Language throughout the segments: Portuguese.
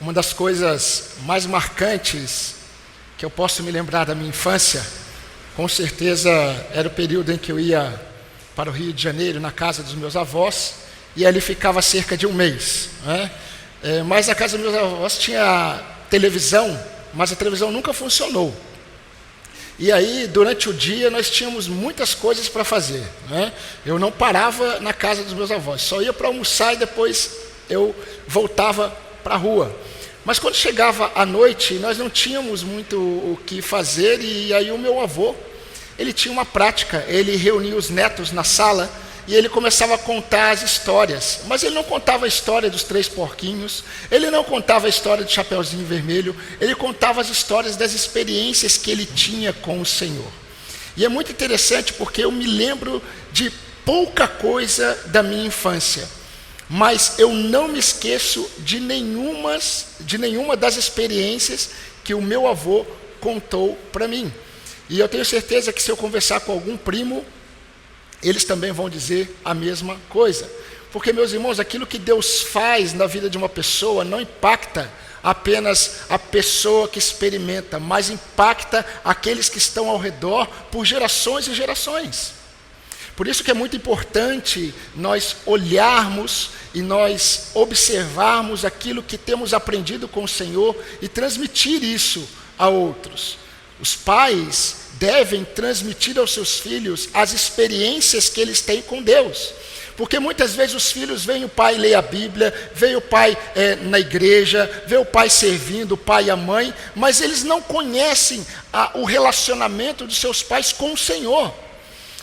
Uma das coisas mais marcantes que eu posso me lembrar da minha infância, com certeza era o período em que eu ia para o Rio de Janeiro, na casa dos meus avós, e ali ficava cerca de um mês, né? Mas a casa dos meus avós tinha televisão, mas a televisão nunca funcionou. E aí, durante o dia, nós tínhamos muitas coisas para fazer, né? Eu não parava na casa dos meus avós, só ia para almoçar e depois eu voltava para a rua. Mas quando chegava à noite, nós não tínhamos muito o que fazer, e aí o meu avô, ele tinha uma prática, ele reunia os netos na sala e ele começava a contar as histórias. Mas ele não contava a história dos 3 porquinhos, ele não contava a história do Chapeuzinho Vermelho, ele contava as histórias das experiências que ele tinha com o Senhor. E é muito interessante porque eu me lembro de pouca coisa da minha infância, mas eu não me esqueço de nenhuma das experiências que o meu avô contou para mim. E eu tenho certeza que se eu conversar com algum primo, eles também vão dizer a mesma coisa. Porque, meus irmãos, aquilo que Deus faz na vida de uma pessoa não impacta apenas a pessoa que experimenta, mas impacta aqueles que estão ao redor por gerações e gerações. Por isso que é muito importante nós olharmos e nós observarmos aquilo que temos aprendido com o Senhor e transmitir isso a outros. Os pais devem transmitir aos seus filhos as experiências que eles têm com Deus. Porque muitas vezes os filhos veem o pai ler a Bíblia, veem o pai na igreja, veem o pai servindo, o pai e a mãe, mas eles não conhecem o relacionamento dos seus pais com o Senhor.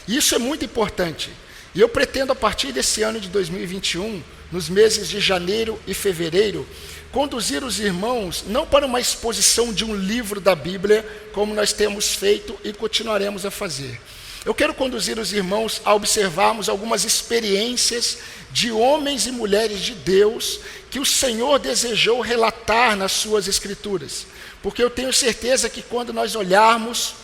Isso é muito importante. E eu pretendo, a partir desse ano de 2021, nos meses de janeiro e fevereiro, conduzir os irmãos não para uma exposição de um livro da Bíblia, como nós temos feito e continuaremos a fazer. Eu quero conduzir os irmãos a observarmos algumas experiências de homens e mulheres de Deus que o Senhor desejou relatar nas suas Escrituras. Porque eu tenho certeza que quando nós olharmos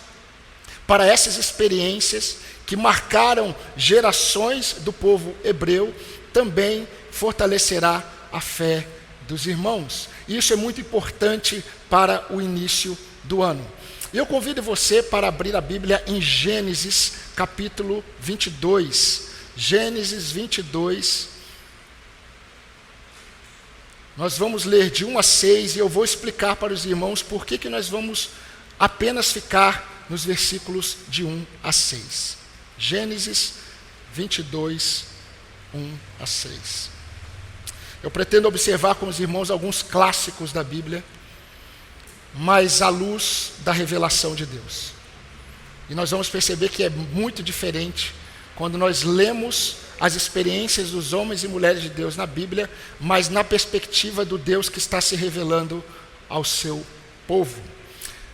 para essas experiências que marcaram gerações do povo hebreu, também fortalecerá a fé dos irmãos. Isso é muito importante para o início do ano. Eu convido você para abrir a Bíblia em Gênesis capítulo 22. Gênesis 22. Nós vamos ler de 1 a 6 e eu vou explicar para os irmãos por que nós vamos apenas ficar nos versículos de 1 a 6. Gênesis 22, 1 a 6. Eu pretendo observar com os irmãos alguns clássicos da Bíblia, mas à luz da revelação de Deus. E nós vamos perceber que é muito diferente quando nós lemos as experiências dos homens e mulheres de Deus na Bíblia, mas na perspectiva do Deus que está se revelando ao seu povo.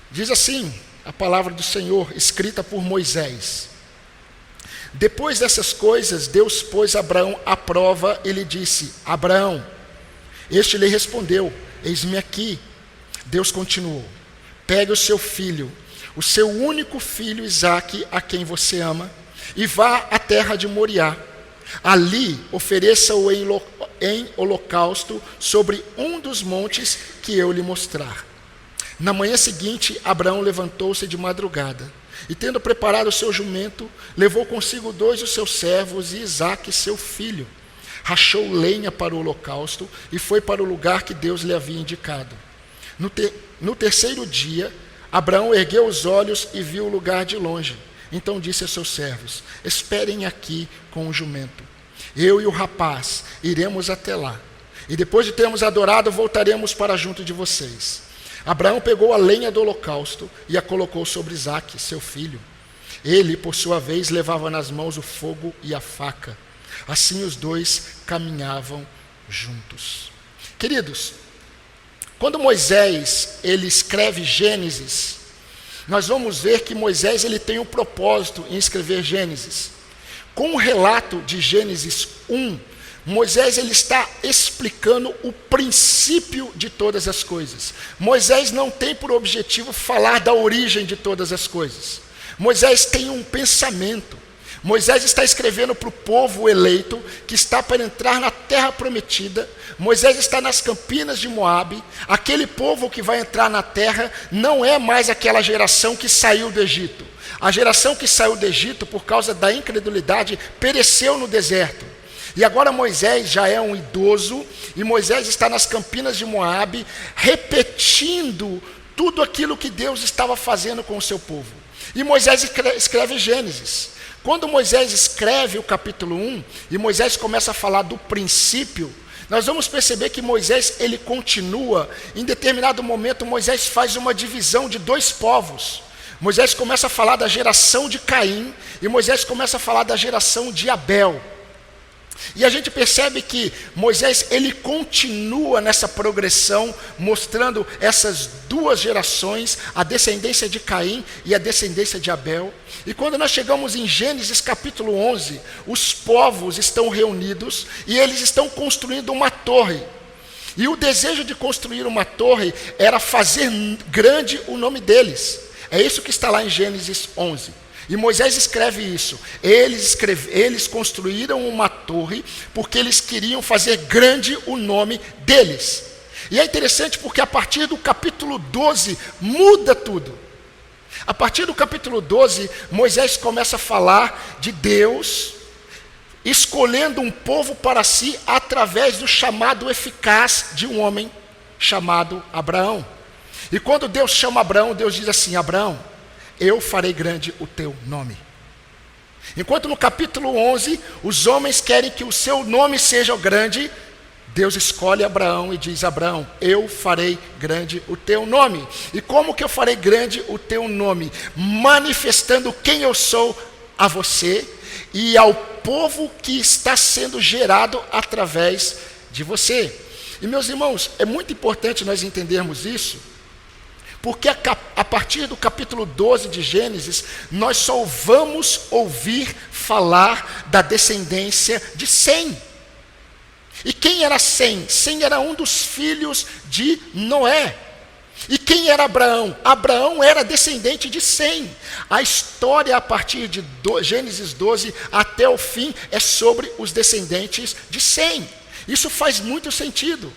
Diz assim a palavra do Senhor, escrita por Moisés: depois dessas coisas, Deus pôs Abraão à prova e lhe disse: Abraão. Este lhe respondeu: eis-me aqui. Deus continuou: pegue o seu filho, o seu único filho Isaque, a quem você ama, e vá à terra de Moriá. Ali ofereça-o em holocausto sobre um dos montes que eu lhe mostrar. Na manhã seguinte, Abraão levantou-se de madrugada, e tendo preparado o seu jumento, levou consigo 2 dos seus servos e Isaque, seu filho. Rachou lenha para o holocausto e foi para o lugar que Deus lhe havia indicado. No terceiro dia, Abraão ergueu os olhos e viu o lugar de longe. Então disse a seus servos: esperem aqui com o jumento. Eu e o rapaz iremos até lá, e depois de termos adorado, voltaremos para junto de vocês. Abraão pegou a lenha do holocausto e a colocou sobre Isaque, seu filho. Ele, por sua vez, levava nas mãos o fogo e a faca. Assim os dois caminhavam juntos. Queridos, quando Moisés ele escreve Gênesis, nós vamos ver que Moisés ele tem um propósito em escrever Gênesis. Com o relato de Gênesis 1, Moisés ele está explicando o princípio de todas as coisas. Moisés não tem por objetivo falar da origem de todas as coisas. Moisés tem um pensamento. Moisés está escrevendo para o povo eleito que está para entrar na terra prometida. Moisés está nas campinas de Moabe. Aquele povo que vai entrar na terra não é mais aquela geração que saiu do Egito. A geração que saiu do Egito, por causa da incredulidade, pereceu no deserto. E agora Moisés já é um idoso, e Moisés está nas campinas de Moabe, repetindo tudo aquilo que Deus estava fazendo com o seu povo. E Moisés escreve Gênesis. Quando Moisés escreve o capítulo 1, e Moisés começa a falar do princípio, nós vamos perceber que Moisés, ele continua, em determinado momento Moisés faz uma divisão de dois povos. Moisés começa a falar da geração de Caim, e Moisés começa a falar da geração de Abel. E a gente percebe que Moisés, ele continua nessa progressão, mostrando essas duas gerações, a descendência de Caim e a descendência de Abel. E quando nós chegamos em Gênesis capítulo 11, os povos estão reunidos e eles estão construindo uma torre. E o desejo de construir uma torre era fazer grande o nome deles. É isso que está lá em Gênesis 11. E Moisés escreve isso. Eles construíram uma torre porque eles queriam fazer grande o nome deles. E é interessante porque a partir do capítulo 12 muda tudo. A partir do capítulo 12, Moisés começa a falar de Deus escolhendo um povo para si através do chamado eficaz de um homem chamado Abraão. E quando Deus chama Abraão, Deus diz assim: Abraão, eu farei grande o teu nome. Enquanto no capítulo 11, os homens querem que o seu nome seja grande, Deus escolhe Abraão e diz: Abraão, eu farei grande o teu nome. E como que eu farei grande o teu nome? Manifestando quem eu sou a você e ao povo que está sendo gerado através de você. E meus irmãos, é muito importante nós entendermos isso, porque a partir do capítulo 12 de Gênesis, nós só vamos ouvir falar da descendência de Sem. E quem era Sem? Sem era um dos filhos de Noé. E quem era Abraão? Abraão era descendente de Sem. A história a partir de Gênesis 12 até o fim é sobre os descendentes de Sem. Isso faz muito sentido.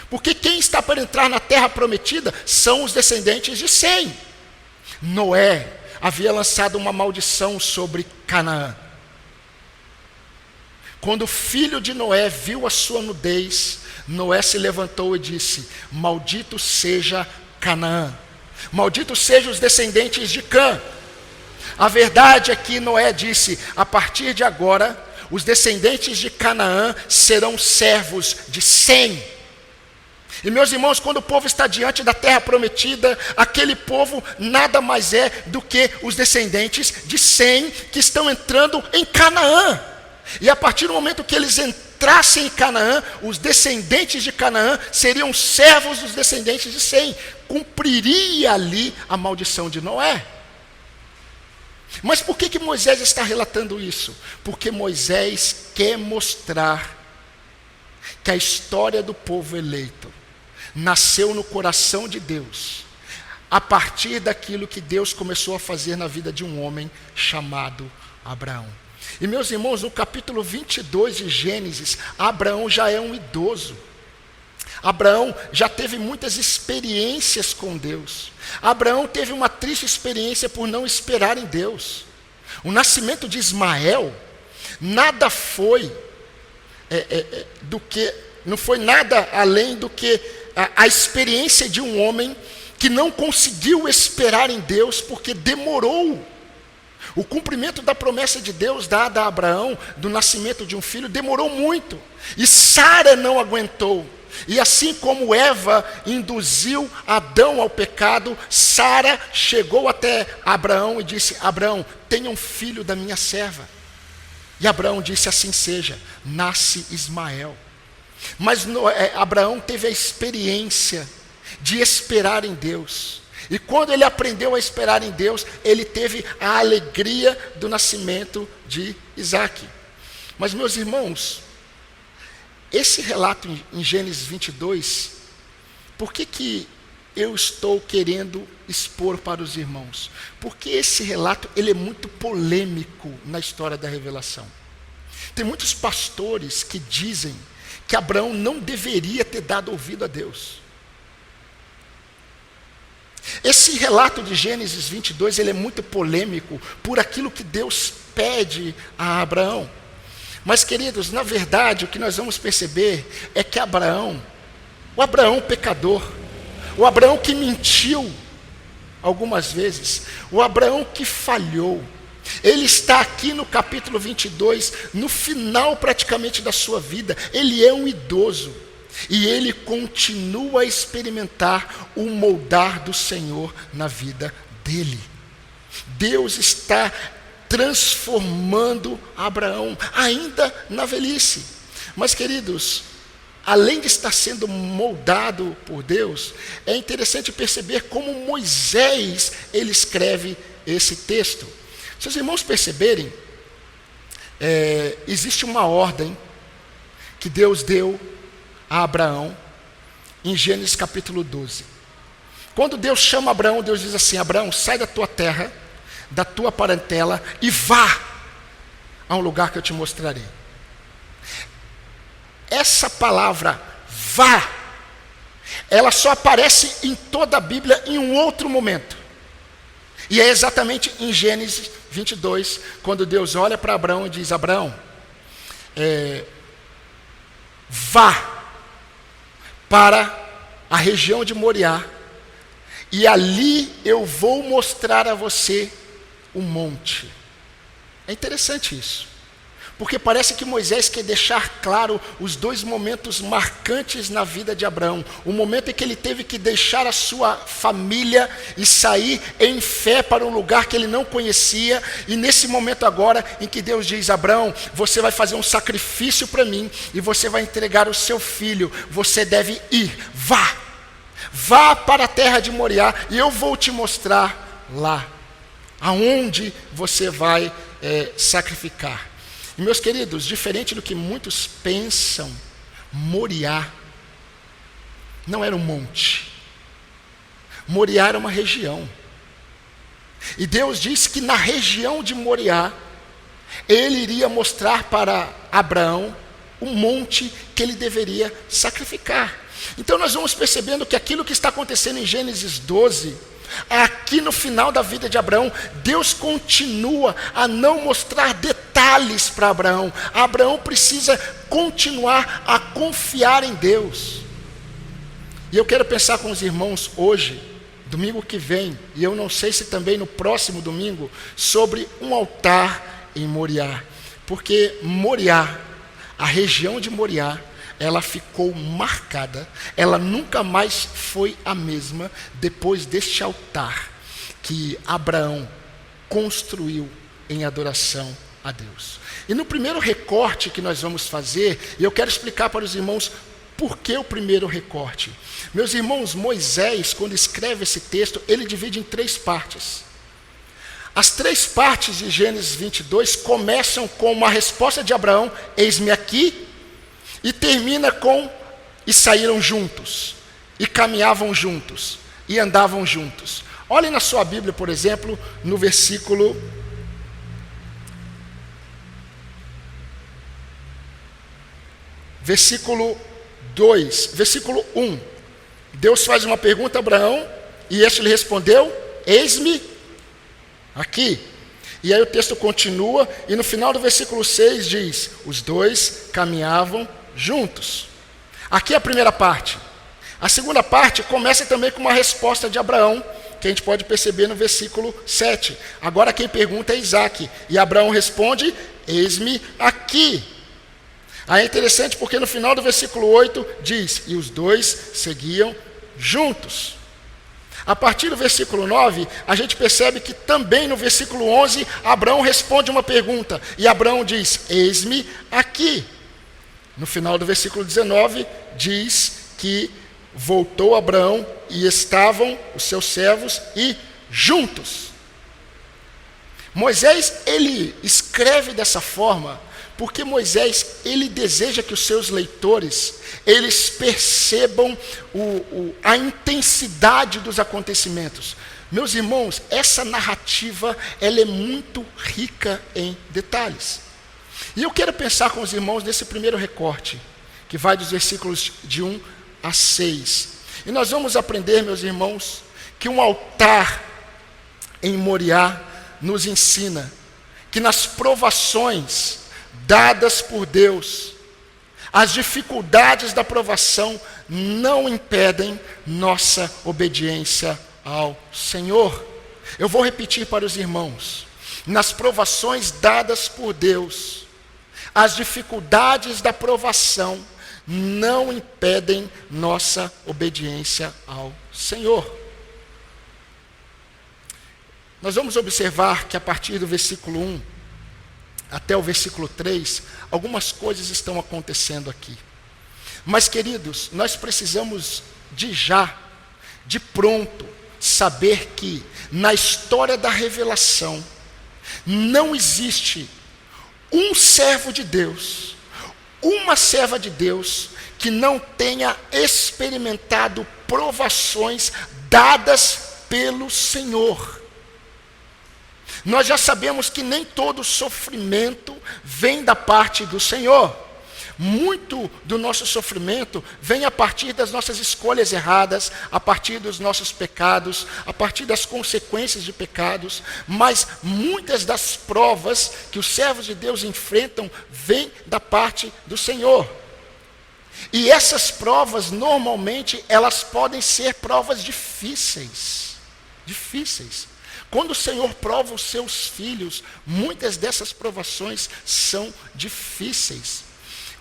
Porque quem está para entrar na terra prometida são os descendentes de Sem. Noé havia lançado uma maldição sobre Canaã. Quando o filho de Noé viu a sua nudez, Noé se levantou e disse: maldito seja Canaã, maldito sejam os descendentes de Cã. A verdade é que Noé disse: a partir de agora, os descendentes de Canaã serão servos de Sem. E meus irmãos, quando o povo está diante da terra prometida, aquele povo nada mais é do que os descendentes de Sem, que estão entrando em Canaã. E a partir do momento que eles entrassem em Canaã, os descendentes de Canaã seriam servos dos descendentes de Sem. Cumpriria ali a maldição de Noé. Mas por que Moisés está relatando isso? Porque Moisés quer mostrar que a história do povo eleito nasceu no coração de Deus, a partir daquilo que Deus começou a fazer na vida de um homem chamado Abraão. E meus irmãos, no capítulo 22 de Gênesis, Abraão já é um idoso. Abraão já teve muitas experiências com Deus. Abraão teve uma triste experiência por não esperar em Deus. O nascimento de Ismael nada foi não foi nada além do que a experiência de um homem que não conseguiu esperar em Deus porque demorou. O cumprimento da promessa de Deus dada a Abraão, do nascimento de um filho, demorou muito. E Sara não aguentou. E assim como Eva induziu Adão ao pecado, Sara chegou até Abraão e disse: Abraão, tenha um filho da minha serva. E Abraão disse: assim seja, nasce Ismael. Mas Abraão teve a experiência de esperar em Deus. E quando ele aprendeu a esperar em Deus, ele teve a alegria do nascimento de Isaque. Mas meus irmãos, esse relato em Gênesis 22, por que eu estou querendo expor para os irmãos? Porque esse relato ele é muito polêmico na história da revelação. Tem muitos pastores que dizem que Abraão não deveria ter dado ouvido a Deus. Esse relato de Gênesis 22 ele é muito polêmico por aquilo que Deus pede a Abraão. Mas, queridos, na verdade, o que nós vamos perceber é que o Abraão pecador, o Abraão que mentiu algumas vezes, o Abraão que falhou, ele está aqui no capítulo 22, no final praticamente da sua vida. Ele é um idoso e ele continua a experimentar o moldar do Senhor na vida dele. Deus está transformando Abraão, ainda na velhice. Mas, queridos, além de estar sendo moldado por Deus, é interessante perceber como Moisés ele escreve esse texto. Se os irmãos perceberem, existe uma ordem que Deus deu a Abraão em Gênesis capítulo 12. Quando Deus chama Abraão, Deus diz assim: Abraão, sai da tua terra, da tua parentela e vá a um lugar que eu te mostrarei. Essa palavra vá, ela só aparece em toda a Bíblia em um outro momento. E é exatamente em Gênesis 22, quando Deus olha para Abraão e diz: Abraão, vá para a região de Moriá, e ali eu vou mostrar a você um monte. É interessante isso, porque parece que Moisés quer deixar claro os dois momentos marcantes na vida de Abraão. O momento em que ele teve que deixar a sua família e sair em fé para um lugar que ele não conhecia, e nesse momento agora em que Deus diz: Abraão, você vai fazer um sacrifício para mim e você vai entregar o seu filho, você deve ir, vá para a terra de Moriá e eu vou te mostrar lá aonde você vai sacrificar. E, meus queridos, diferente do que muitos pensam, Moriá não era um monte. Moriá era uma região. E Deus disse que na região de Moriá, Ele iria mostrar para Abraão um monte que ele deveria sacrificar. Então nós vamos percebendo que aquilo que está acontecendo em Gênesis 12, aqui no final da vida de Abraão, Deus continua a não mostrar detalhes para Abraão. Abraão precisa continuar a confiar em Deus. E eu quero pensar com os irmãos hoje, domingo que vem, e eu não sei se também no próximo domingo, sobre um altar em Moriá. Porque Moriá, a região de Moriá, ela ficou marcada, ela nunca mais foi a mesma depois deste altar que Abraão construiu em adoração a Deus. E no primeiro recorte que nós vamos fazer, eu quero explicar para os irmãos por que o primeiro recorte. Meus irmãos, Moisés, quando escreve esse texto, ele divide em 3 partes. As 3 partes de Gênesis 22 começam com uma resposta de Abraão: eis-me aqui, e termina com: e saíram juntos, e caminhavam juntos, e andavam juntos. Olhem na sua Bíblia, por exemplo, no versículo 2, versículo 1. Deus faz uma pergunta a Abraão, e este lhe respondeu: eis-me aqui. E aí o texto continua, e no final do versículo 6 diz: os dois caminhavam juntos. Aqui é a primeira parte. A segunda parte começa também com uma resposta de Abraão, que a gente pode perceber no versículo 7. Agora quem pergunta é Isaac, e Abraão responde: eis-me aqui. Aí é interessante porque no final do versículo 8 diz: e os dois seguiam juntos. A partir do versículo 9, a gente percebe que também no versículo 11, Abraão responde uma pergunta, e Abraão diz: eis-me aqui. No final do versículo 19, diz que voltou Abraão e estavam os seus servos e juntos. Moisés, ele escreve dessa forma, Porque Moisés, ele deseja que os seus leitores, eles percebam a intensidade dos acontecimentos. Meus irmãos, essa narrativa, ela é muito rica em detalhes. E eu quero pensar com os irmãos nesse primeiro recorte, que vai dos versículos de 1 a 6. E nós vamos aprender, meus irmãos, que um altar em Moriá nos ensina que nas provações dadas por Deus, as dificuldades da provação não impedem nossa obediência ao Senhor. Eu vou repetir para os irmãos: nas provações dadas por Deus, as dificuldades da provação não impedem nossa obediência ao Senhor. Nós vamos observar que a partir do versículo 1 até o versículo 3, algumas coisas estão acontecendo aqui. Mas, queridos, nós precisamos de pronto, saber que na história da revelação não existe um servo de Deus, uma serva de Deus que não tenha experimentado provações dadas pelo Senhor. Nós já sabemos que nem todo sofrimento vem da parte do Senhor. Muito do nosso sofrimento vem a partir das nossas escolhas erradas, a partir dos nossos pecados, a partir das consequências de pecados, mas muitas das provas que os servos de Deus enfrentam vêm da parte do Senhor. E essas provas, normalmente, elas podem ser provas difíceis. Quando o Senhor prova os seus filhos, muitas dessas provações são difíceis.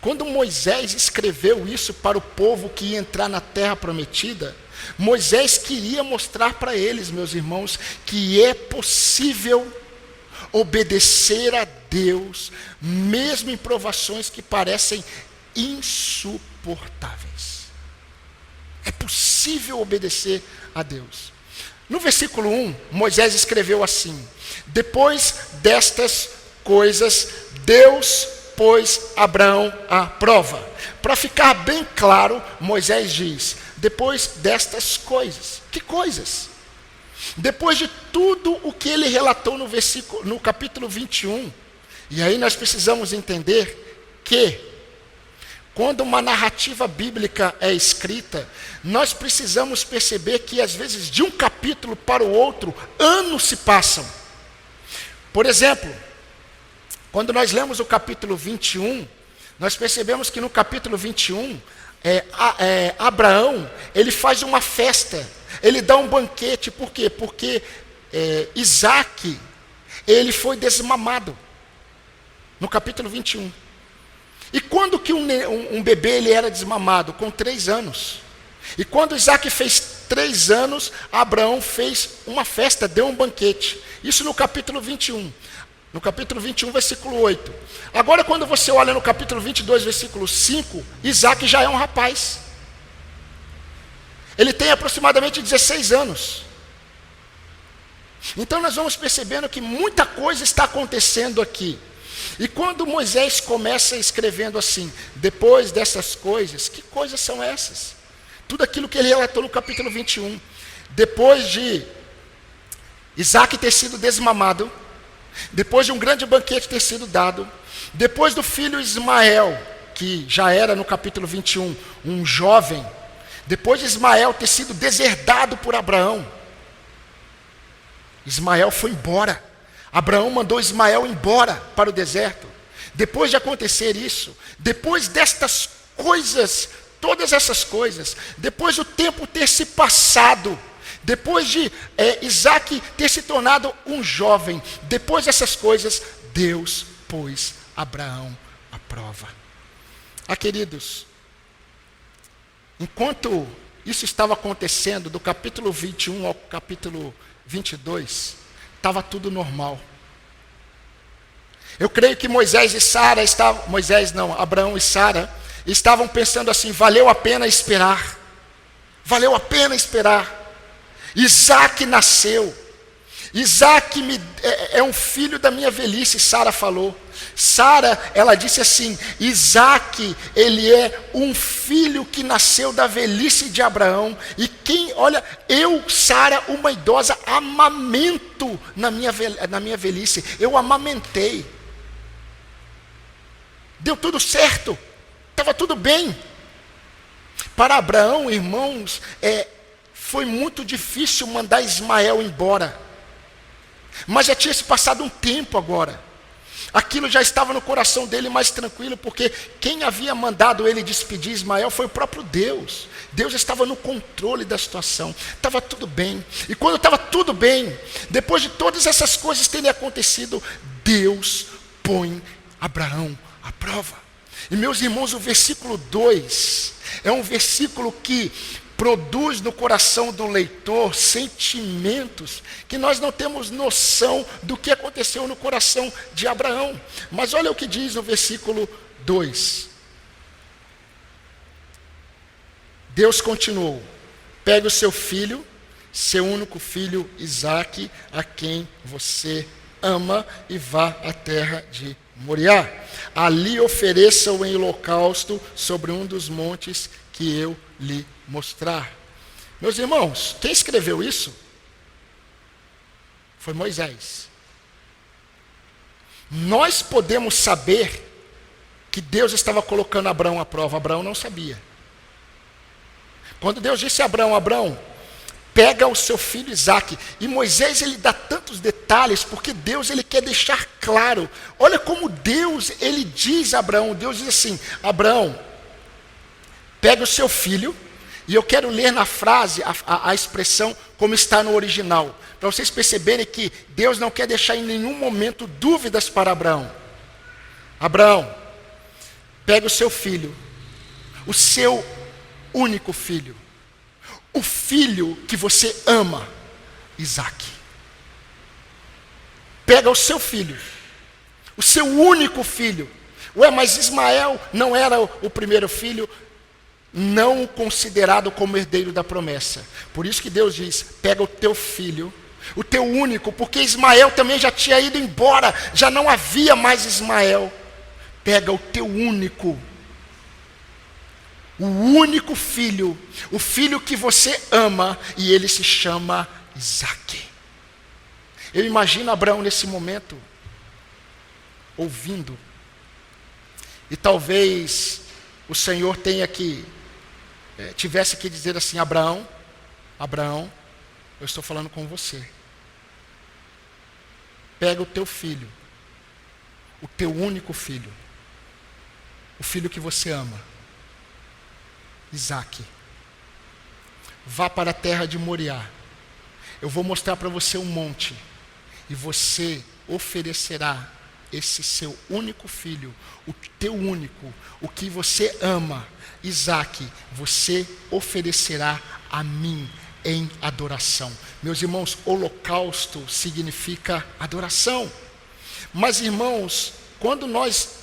Quando Moisés escreveu isso para o povo que ia entrar na terra prometida, Moisés queria mostrar para eles, meus irmãos, que é possível obedecer a Deus, mesmo em provações que parecem insuportáveis. É possível obedecer a Deus. No versículo 1, Moisés escreveu assim: depois destas coisas, Deus pôs Abraão à prova. Para ficar bem claro, Moisés diz: depois destas coisas. Que coisas? Depois de tudo o que ele relatou no capítulo 21. E aí nós precisamos entender que quando uma narrativa bíblica é escrita, nós precisamos perceber que às vezes de um capítulo para o outro, anos se passam. Por exemplo, quando nós lemos o capítulo 21, nós percebemos que no capítulo 21, Abraão, ele faz uma festa, ele dá um banquete. Por quê? Porque Isaac, ele foi desmamado, no capítulo 21. E quando que um bebê ele era desmamado? Com 3 anos. E quando Isaac fez 3 anos, Abraão fez uma festa, deu um banquete. Isso no capítulo 21. No capítulo 21, versículo 8. Agora, quando você olha no capítulo 22, versículo 5, Isaac já é um rapaz. Ele tem aproximadamente 16 anos. Então nós vamos percebendo que muita coisa está acontecendo aqui. E quando Moisés começa escrevendo assim: depois dessas coisas, que coisas são essas? Tudo aquilo que ele relatou no capítulo 21. Depois de Isaac ter sido desmamado, depois de um grande banquete ter sido dado, depois do filho Ismael, que já era no capítulo 21, um jovem, depois de Ismael ter sido deserdado por Abraão, Ismael foi embora. Abraão mandou Ismael embora para o deserto. Depois de acontecer isso, depois destas coisas, todas essas coisas, depois do tempo ter se passado, depois de Isaac ter se tornado um jovem, depois dessas coisas, Deus pôs Abraão à prova. Queridos, enquanto isso estava acontecendo, do capítulo 21 ao capítulo 22, estava tudo normal. Eu creio que Abraão e Sara estavam pensando assim: valeu a pena esperar. Isaac nasceu. Isaac é um filho da minha velhice, Sara falou. Sara, ela disse assim: Isaac, ele é um filho que nasceu da velhice de Abraão. E olha, eu, Sara, uma idosa, amamento na minha velhice. Eu amamentei. Deu tudo certo, estava tudo bem. Para Abraão, irmãos, foi muito difícil mandar Ismael embora. Mas já tinha se passado um tempo agora. Aquilo já estava no coração dele mais tranquilo, porque quem havia mandado ele despedir Ismael foi o próprio Deus. Deus estava no controle da situação, estava tudo bem. E quando estava tudo bem, depois de todas essas coisas terem acontecido, Deus põe Abraão à prova. E meus irmãos, o versículo 2 é um versículo que produz no coração do leitor sentimentos que nós não temos noção do que aconteceu no coração de Abraão. Mas olha o que diz no versículo 2. Deus continuou: pegue o seu filho, seu único filho Isaque, a quem você ama, e vá à terra de Moriá. Ali ofereça-o em holocausto sobre um dos montes que eu lhe mostrar. Meus irmãos, quem escreveu isso foi Moisés. Nós podemos saber que Deus estava colocando Abraão à prova. Abraão não sabia. Quando Deus disse a Abraão: Abraão, pega o seu filho Isaque. E Moisés, ele dá tantos detalhes, porque Deus, ele quer deixar claro. Olha como Deus, ele diz a Abraão. Deus diz assim: Abraão, pega o seu filho. E eu quero ler na frase a expressão como está no original, para vocês perceberem que Deus não quer deixar em nenhum momento dúvidas para Abraão. Abraão, pega o seu filho, o seu único filho, o filho que você ama, Isaque. Pega o seu filho, o seu único filho. Ué, mas Ismael não era o primeiro filho, não considerado como herdeiro da promessa. Por isso que Deus diz: pega o teu filho, o teu único, porque Ismael também já tinha ido embora, já não havia mais Ismael. Pega o teu único, o único filho, o filho que você ama, e ele se chama Isaque. Eu imagino Abraão nesse momento, ouvindo, e talvez o Senhor tivesse que dizer assim: Abraão, eu estou falando com você. Pega o teu filho, o teu único filho, o filho que você ama, Isaque. Vá para a terra de Moriá. Eu vou mostrar para você um monte, e você oferecerá esse seu único filho, o teu único, o que você ama, Isaque, você oferecerá a mim em adoração. Meus irmãos, holocausto significa adoração. Mas, irmãos, quando nós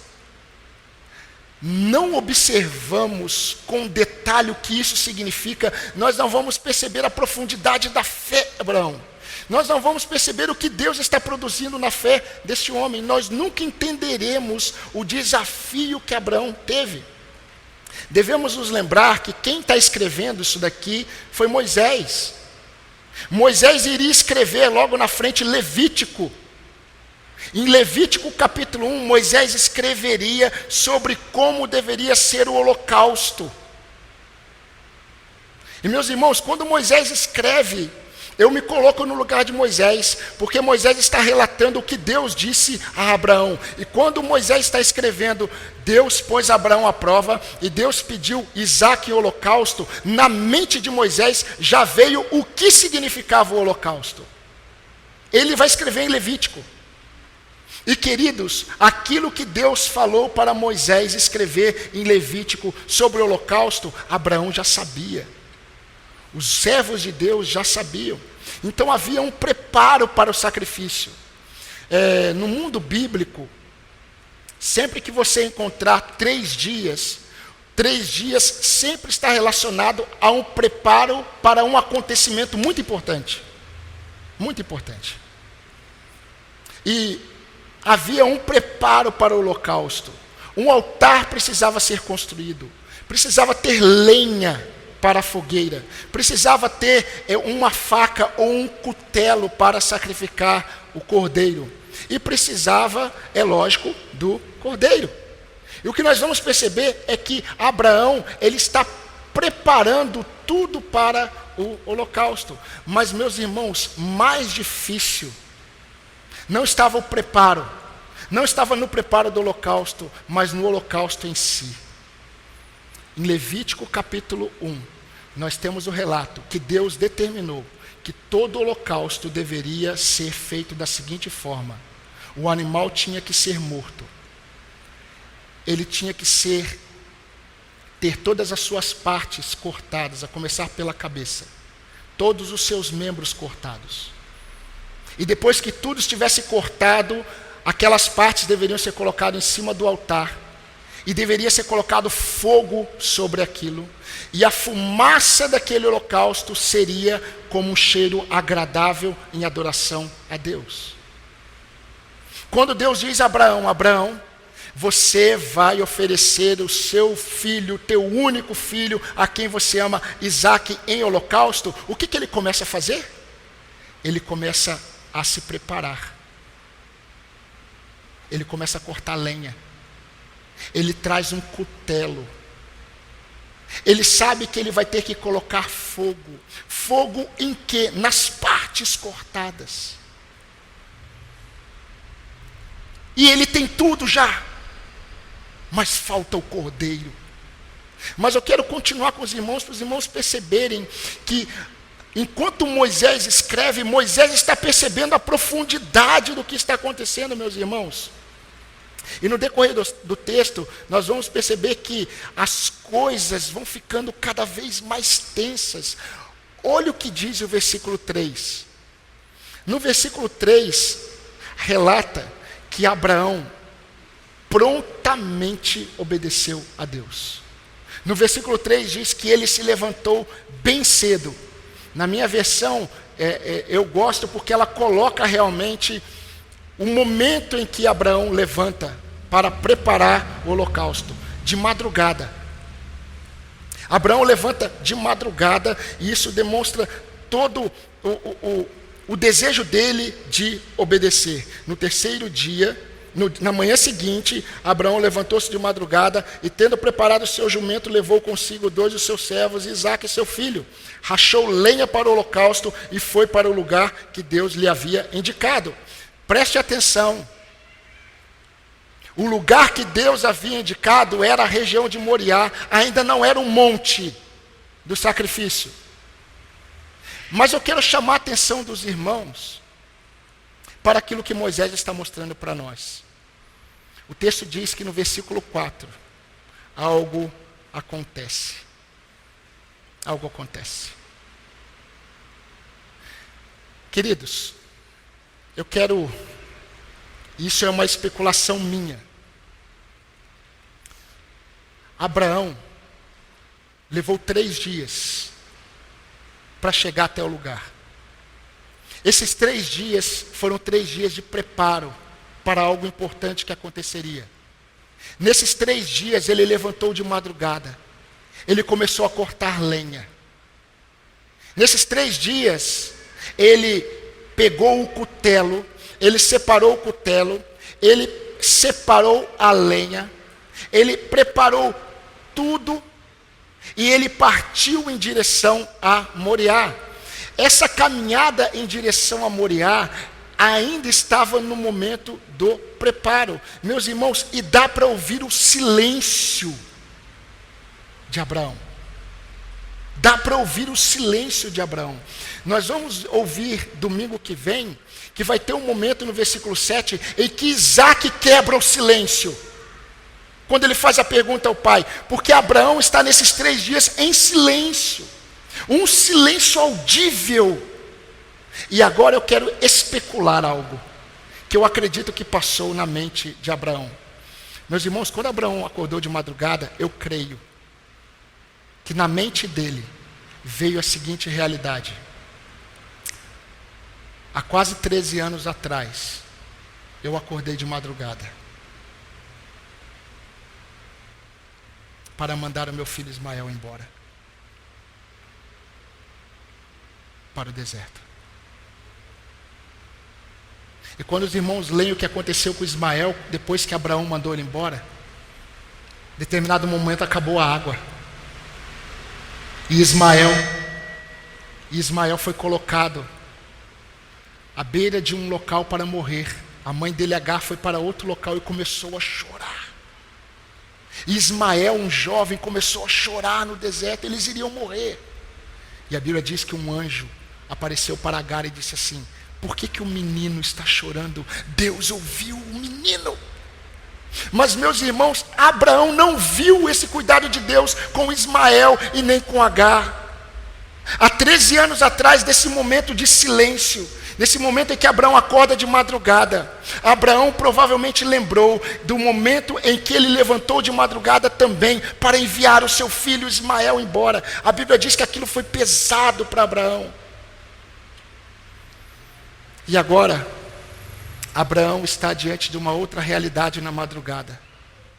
não observamos com detalhe o que isso significa, nós não vamos perceber a profundidade da fé, Abraão. Nós não vamos perceber o que Deus está produzindo na fé deste homem. Nós nunca entenderemos o desafio que Abraão teve. Devemos nos lembrar que quem está escrevendo isso daqui foi Moisés. Moisés iria escrever logo na frente Levítico. Em Levítico capítulo 1, Moisés escreveria sobre como deveria ser o holocausto. E meus irmãos, quando Moisés escreve, eu me coloco no lugar de Moisés, porque Moisés está relatando o que Deus disse a Abraão. E quando Moisés está escrevendo, Deus pôs Abraão à prova, e Deus pediu Isaque em holocausto, na mente de Moisés já veio o que significava o holocausto. Ele vai escrever em Levítico. E queridos, aquilo que Deus falou para Moisés escrever em Levítico sobre o holocausto, Abraão já sabia. Os servos de Deus já sabiam. Então havia um preparo para o sacrifício. No mundo bíblico, sempre que você encontrar 3 dias sempre está relacionado a um preparo para um acontecimento muito importante. Muito importante. E havia um preparo para o holocausto. Um altar precisava ser construído, precisava ter lenha para a fogueira, precisava ter uma faca ou um cutelo para sacrificar o cordeiro, e precisava, é lógico, do cordeiro. E o que nós vamos perceber é que Abraão, ele está preparando tudo para o holocausto. Mas, meus irmãos, mais difícil não estava o preparo, não estava no preparo do holocausto, mas no holocausto em si. Em Levítico capítulo 1, nós temos o relato que Deus determinou que todo holocausto deveria ser feito da seguinte forma: o animal tinha que ser morto, ele tinha que ter todas as suas partes cortadas, a começar pela cabeça, todos os seus membros cortados. E depois que tudo estivesse cortado, aquelas partes deveriam ser colocadas em cima do altar, e deveria ser colocado fogo sobre aquilo, e a fumaça daquele holocausto seria como um cheiro agradável em adoração a Deus. Quando Deus diz a Abraão: Abraão, você vai oferecer o seu filho, teu único filho, a quem você ama, Isaque, em holocausto, o que ele começa a fazer? Ele começa a se preparar. Ele começa a cortar lenha. Ele traz um cutelo. Ele sabe que ele vai ter que colocar fogo. Fogo em quê? Nas partes cortadas. E ele tem tudo já, mas falta o cordeiro. Mas eu quero continuar com os irmãos, para os irmãos perceberem que enquanto Moisés escreve, Moisés está percebendo a profundidade do que está acontecendo, meus irmãos. E no decorrer do texto, nós vamos perceber que as coisas vão ficando cada vez mais tensas. Olha o que diz o versículo 3. No versículo 3, relata que Abraão prontamente obedeceu a Deus. No versículo 3 diz que ele se levantou bem cedo. Na minha versão, eu gosto porque ela coloca realmente o momento em que Abraão levanta para preparar o holocausto, de madrugada. Abraão levanta de madrugada, e isso demonstra todo o desejo dele de obedecer. No terceiro dia, na manhã seguinte, Abraão levantou-se de madrugada e, tendo preparado o seu jumento, levou consigo 2 dos seus servos, Isaque, seu filho. Rachou lenha para o holocausto e foi para o lugar que Deus lhe havia indicado. Preste atenção. O lugar que Deus havia indicado era a região de Moriá, ainda não era um monte do sacrifício. Mas eu quero chamar a atenção dos irmãos para aquilo que Moisés está mostrando para nós. O texto diz que no versículo 4, algo acontece. Algo acontece. Queridos, isso é uma especulação minha. Abraão levou 3 dias para chegar até o lugar. Esses 3 dias foram 3 dias de preparo para algo importante que aconteceria. Nesses 3 dias ele levantou de madrugada. Ele começou a cortar lenha. Nesses 3 dias ele pegou o cutelo, ele separou o cutelo, ele separou a lenha, ele preparou tudo e ele partiu em direção a Moriá. Essa caminhada em direção a Moriá ainda estava no momento do preparo. Meus irmãos, e dá para ouvir o silêncio de Abraão. Dá para ouvir o silêncio de Abraão. Nós vamos ouvir domingo que vem, que vai ter um momento no versículo 7, em que Isaque quebra o silêncio. Quando ele faz a pergunta ao pai, porque Abraão está nesses 3 dias em silêncio. Um silêncio audível. E agora eu quero especular algo, que eu acredito que passou na mente de Abraão. Meus irmãos, quando Abraão acordou de madrugada, eu creio que na mente dele veio a seguinte realidade. Há quase 13 anos atrás, eu acordei de madrugada para mandar o meu filho Ismael embora para o deserto. E quando os irmãos leem o que aconteceu com Ismael, depois que Abraão mandou ele embora, em determinado momento acabou a água. E Ismael foi colocado à beira de um local para morrer. A mãe dele, Agar, foi para outro local e começou a chorar. E Ismael, um jovem, começou a chorar no deserto. Eles iriam morrer. E a Bíblia diz que um anjo apareceu para Agar e disse assim: por que o menino está chorando? Deus ouviu o menino. Mas, meus irmãos, Abraão não viu esse cuidado de Deus com Ismael e nem com Agar. Há 13 anos atrás, desse momento de silêncio, nesse momento em que Abraão acorda de madrugada, Abraão provavelmente lembrou do momento em que ele levantou de madrugada também para enviar o seu filho Ismael embora. A Bíblia diz que aquilo foi pesado para Abraão. E agora, Abraão está diante de uma outra realidade na madrugada.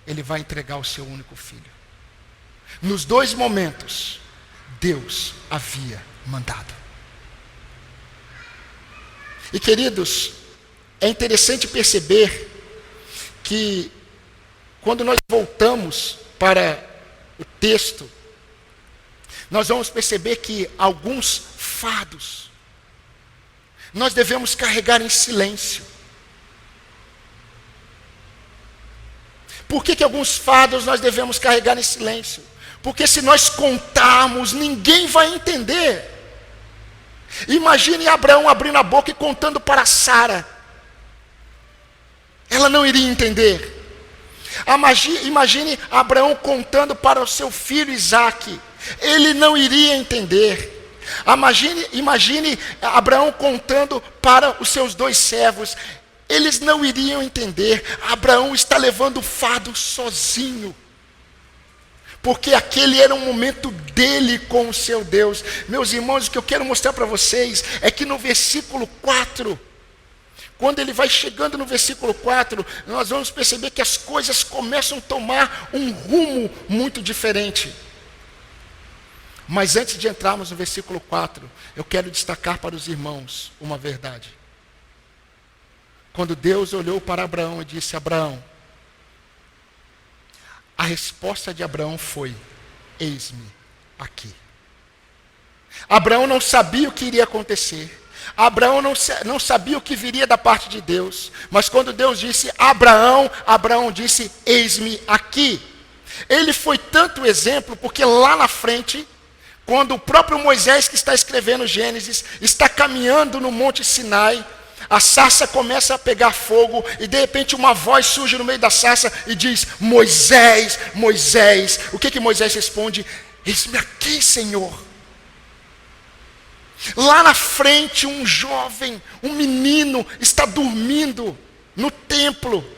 Ele vai entregar o seu único filho. Nos dois momentos, Deus havia mandado. E queridos, é interessante perceber que quando nós voltamos para o texto, nós vamos perceber que alguns fardos nós devemos carregar em silêncio. Por que alguns fardos nós devemos carregar em silêncio? Porque se nós contarmos, ninguém vai entender. Imagine Abraão abrindo a boca e contando para Sara. Ela não iria entender. Imagine Abraão contando para o seu filho Isaque. Ele não iria entender. Imagine Abraão contando para os seus 2 servos. Eles não iriam entender. Abraão está levando o fardo sozinho. Porque aquele era um momento dele com o seu Deus. Meus irmãos, o que eu quero mostrar para vocês é que no versículo 4, quando ele vai chegando no versículo 4, nós vamos perceber que as coisas começam a tomar um rumo muito diferente. Mas antes de entrarmos no versículo 4, eu quero destacar para os irmãos uma verdade. Quando Deus olhou para Abraão e disse: Abraão, a resposta de Abraão foi: eis-me aqui. Abraão não sabia o que iria acontecer. Abraão não sabia o que viria da parte de Deus. Mas quando Deus disse Abraão, Abraão disse: eis-me aqui. Ele foi tanto exemplo, porque lá na frente, quando o próprio Moisés, que está escrevendo Gênesis, está caminhando no Monte Sinai, a sarça começa a pegar fogo e de repente uma voz surge no meio da sarça e diz: Moisés, Moisés. O que Moisés responde? Eis-me aqui, Senhor. Lá na frente, um jovem, um menino, está dormindo no templo.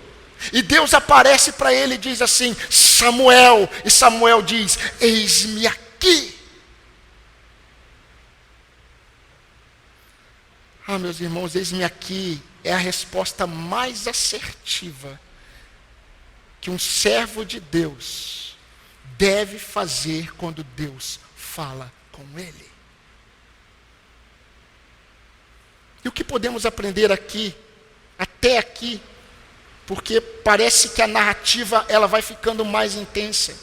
E Deus aparece para ele e diz assim: Samuel. E Samuel diz: eis-me aqui. Ah, meus irmãos, eis-me aqui é a resposta mais assertiva que um servo de Deus deve fazer quando Deus fala com ele. E o que podemos aprender aqui, até aqui, porque parece que a narrativa ela vai ficando mais intensa.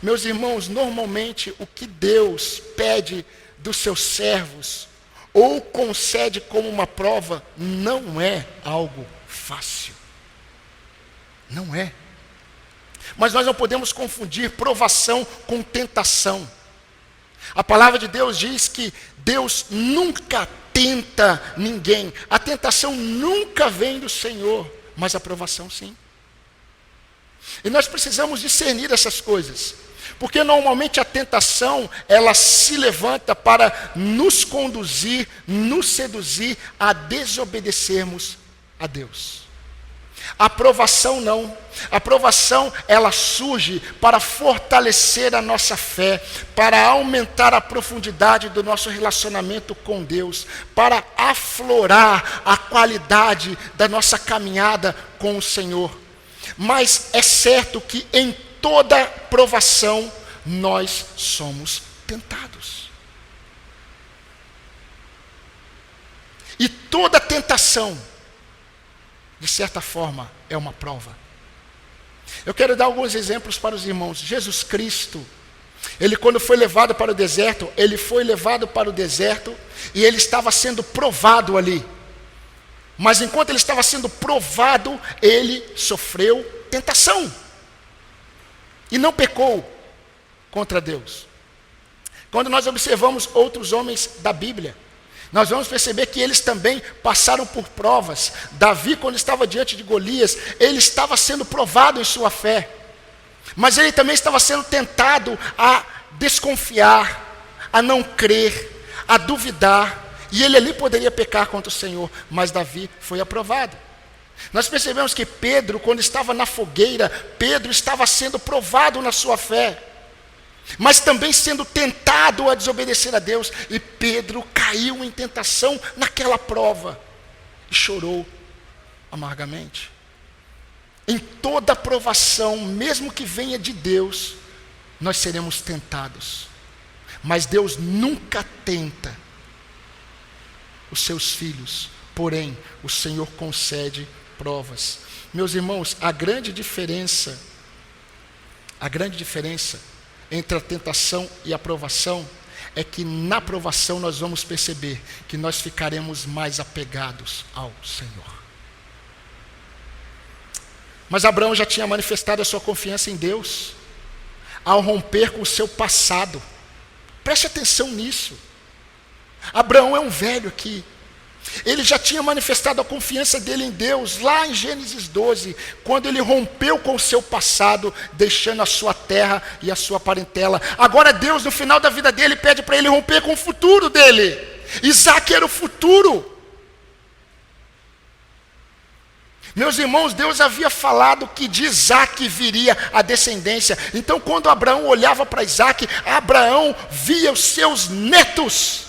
Meus irmãos, normalmente o que Deus pede dos seus servos, ou concede como uma prova, não é algo fácil. Não é. Mas nós não podemos confundir provação com tentação. A palavra de Deus diz que Deus nunca tenta ninguém. A tentação nunca vem do Senhor, mas a provação sim. E nós precisamos discernir essas coisas. Porque normalmente a tentação, ela se levanta para nos conduzir, nos seduzir a desobedecermos a Deus. A provação não. A provação, ela surge para fortalecer a nossa fé, para aumentar a profundidade do nosso relacionamento com Deus, para aflorar a qualidade da nossa caminhada com o Senhor. Mas é certo que em toda provação nós somos tentados. E toda tentação, de certa forma, é uma prova. Eu quero dar alguns exemplos para os irmãos. Jesus Cristo, ele quando foi levado para o deserto, ele foi levado para o deserto e ele estava sendo provado ali. Mas enquanto ele estava sendo provado, ele sofreu tentação. E não pecou contra Deus. Quando nós observamos outros homens da Bíblia, nós vamos perceber que eles também passaram por provas. Davi, quando estava diante de Golias, ele estava sendo provado em sua fé. Mas ele também estava sendo tentado a desconfiar, a não crer, a duvidar. E ele ali poderia pecar contra o Senhor, mas Davi foi aprovado. Nós percebemos que Pedro, quando estava na fogueira, Pedro estava sendo provado na sua fé, mas também sendo tentado a desobedecer a Deus. E Pedro caiu em tentação naquela prova e chorou amargamente. Em toda provação, mesmo que venha de Deus, nós seremos tentados. Mas Deus nunca tenta os seus filhos, porém o Senhor concede provas. Meus irmãos, a grande diferença entre a tentação e a provação é que na provação nós vamos perceber que nós ficaremos mais apegados ao Senhor. Mas Abraão já tinha manifestado a sua confiança em Deus ao romper com o seu passado. Preste atenção nisso. Abraão é um velho aqui. Ele já tinha manifestado a confiança dele em Deus lá em Gênesis 12, quando ele rompeu com o seu passado, deixando a sua terra e a sua parentela. Agora Deus, no final da vida dele, pede para ele romper com o futuro dele. Isaac era o futuro. Meus irmãos, Deus havia falado que de Isaac viria a descendência. Então, quando Abraão olhava para Isaac, Abraão via os seus netos.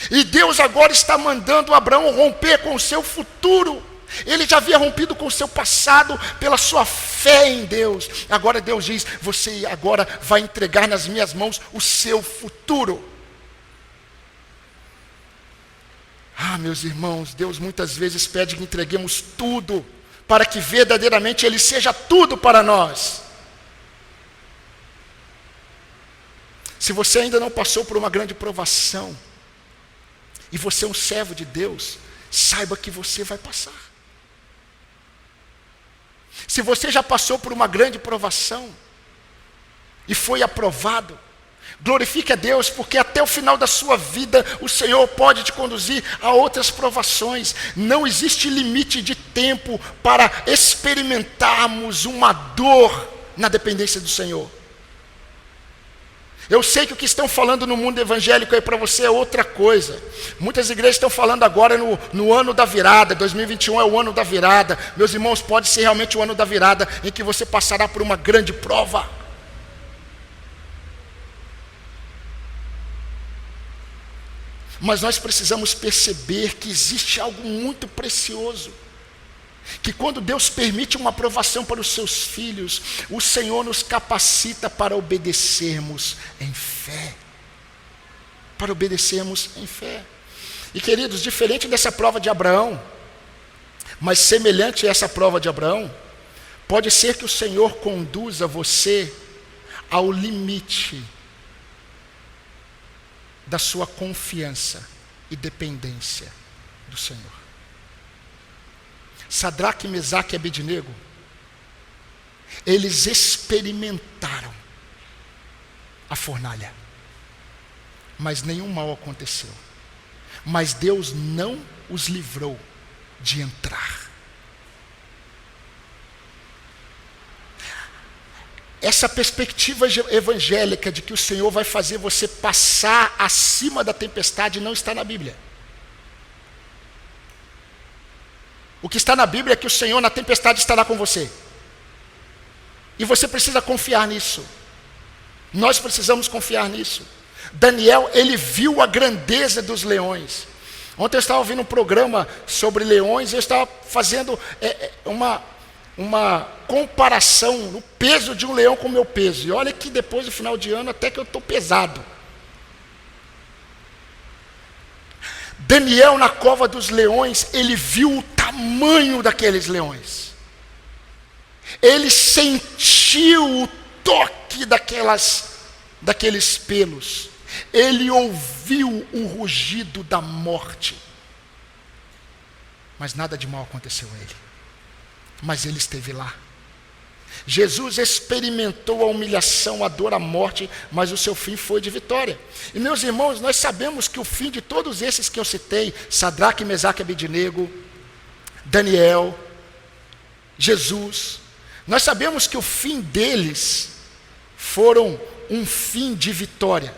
E Deus agora está mandando Abraão romper com o seu futuro. Ele já havia rompido com o seu passado pela sua fé em Deus. Agora Deus diz: você agora vai entregar nas minhas mãos o seu futuro. Meus irmãos, Deus muitas vezes pede que entreguemos tudo, para que verdadeiramente Ele seja tudo para nós. Se você ainda não passou por uma grande provação, e você é um servo de Deus, saiba que você vai passar. Se você já passou por uma grande provação, e foi aprovado, glorifique a Deus, porque até o final da sua vida, o Senhor pode te conduzir a outras provações. Não existe limite de tempo para experimentarmos uma dor na dependência do Senhor. Eu sei que o que estão falando no mundo evangélico aí para você é outra coisa. Muitas igrejas estão falando agora no ano da virada. 2021 é o ano da virada. Meus irmãos, pode ser realmente o ano da virada em que você passará por uma grande prova. Mas nós precisamos perceber que existe algo muito precioso. Que quando Deus permite uma aprovação para os seus filhos, o Senhor nos capacita para obedecermos em fé. Para obedecermos em fé. E queridos, diferente dessa prova de Abraão, mas semelhante a essa prova de Abraão, pode ser que o Senhor conduza você ao limite da sua confiança e dependência do Senhor. Sadraque, Mesaque e Abednego, eles experimentaram a fornalha, mas nenhum mal aconteceu. Mas Deus não os livrou de entrar. Essa perspectiva evangélica de que o Senhor vai fazer você passar acima da tempestade não está na Bíblia. O que está na Bíblia é que o Senhor na tempestade estará com você. E você precisa confiar nisso. Nós precisamos confiar nisso. Daniel, ele viu a grandeza dos leões. Ontem eu estava ouvindo um programa sobre leões e eu estava fazendo uma comparação no peso de um leão com o meu peso. E olha que depois do final de ano até que eu estou pesado. Daniel, na cova dos leões, ele viu o tamanho daqueles leões. Ele sentiu o toque daqueles pelos. Ele ouviu o rugido da morte. Mas nada de mal aconteceu a ele. Mas ele esteve lá. Jesus experimentou a humilhação, a dor, a morte, mas o seu fim foi de vitória. E meus irmãos, nós sabemos que o fim de todos esses que eu citei, Sadraque, Mesaque e Abednego, Daniel, Jesus, nós sabemos que o fim deles foram um fim de vitória.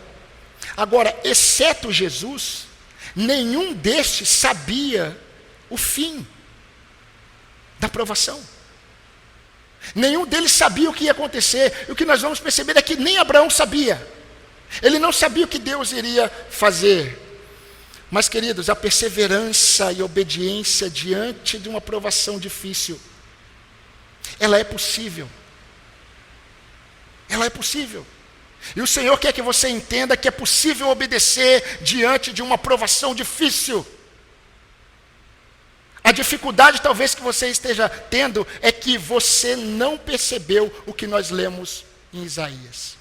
Agora, exceto Jesus, nenhum destes sabia o fim da provação. Nenhum deles sabia o que ia acontecer. E o que nós vamos perceber é que nem Abraão sabia. Ele não sabia o que Deus iria fazer. Mas, queridos, a perseverança e obediência diante de uma provação difícil, ela é possível. Ela é possível. E o Senhor quer que você entenda que é possível obedecer diante de uma provação difícil. A dificuldade talvez que você esteja tendo é que você não percebeu o que nós lemos em Isaías.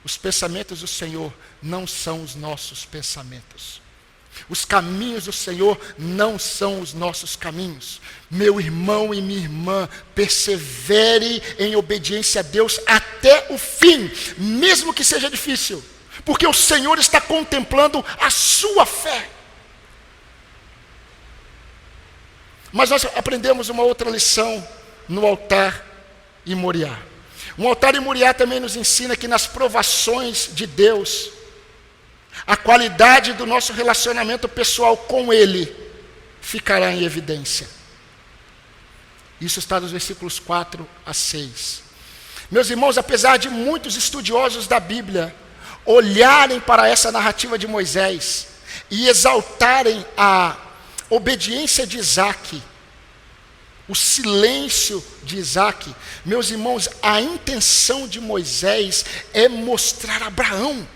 Os pensamentos do Senhor não são os nossos pensamentos. Os caminhos do Senhor não são os nossos caminhos. Meu irmão e minha irmã, persevere em obediência a Deus até o fim, mesmo que seja difícil, porque o Senhor está contemplando a sua fé. Mas nós aprendemos uma outra lição no altar em Moriá. O altar em Moriá também nos ensina que nas provações de Deus, a qualidade do nosso relacionamento pessoal com Ele ficará em evidência. Isso está nos versículos 4 a 6. Meus irmãos, apesar de muitos estudiosos da Bíblia olharem para essa narrativa de Moisés e exaltarem a obediência de Isaque, o silêncio de Isaque, meus irmãos, a intenção de Moisés é mostrar Abraão.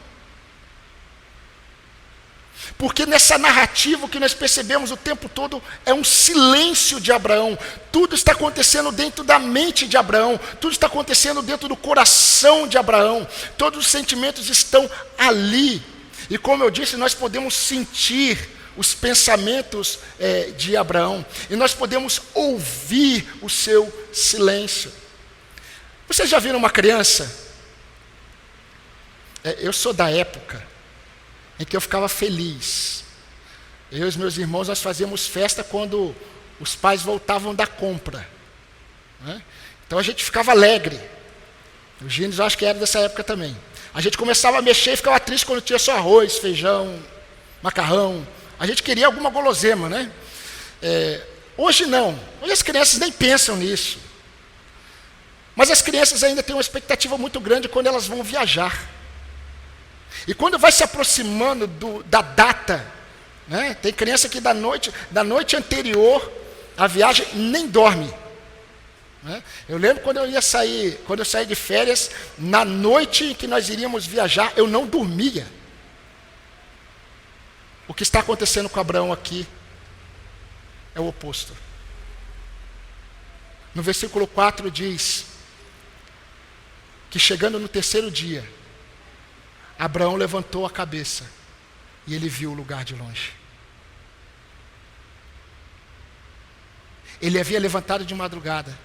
Porque nessa narrativa o que nós percebemos o tempo todo é um silêncio de Abraão. Tudo está acontecendo dentro da mente de Abraão, tudo está acontecendo dentro do coração de Abraão, todos os sentimentos estão ali. E como eu disse, nós podemos sentir os pensamentos de Abraão, e nós podemos ouvir o seu silêncio. Vocês já viram uma criança? Eu sou da época em que eu ficava feliz. Eu e os meus irmãos, nós fazíamos festa quando os pais voltavam da compra, né? Então a gente ficava alegre. O Gênesis eu acho que era dessa época também. A gente começava a mexer e ficava triste quando tinha só arroz, feijão, macarrão. A gente queria alguma guloseima, né? Hoje não. Hoje as crianças nem pensam nisso. Mas as crianças ainda têm uma expectativa muito grande quando elas vão viajar. E quando vai se aproximando da data, né? Tem criança que da noite anterior à viagem nem dorme, né? Eu lembro quando eu saí de férias, na noite em que nós iríamos viajar, eu não dormia. O que está acontecendo com Abraão aqui é o oposto. No versículo 4 diz que chegando no terceiro dia, Abraão levantou a cabeça e ele viu o lugar de longe. Ele havia levantado de madrugada.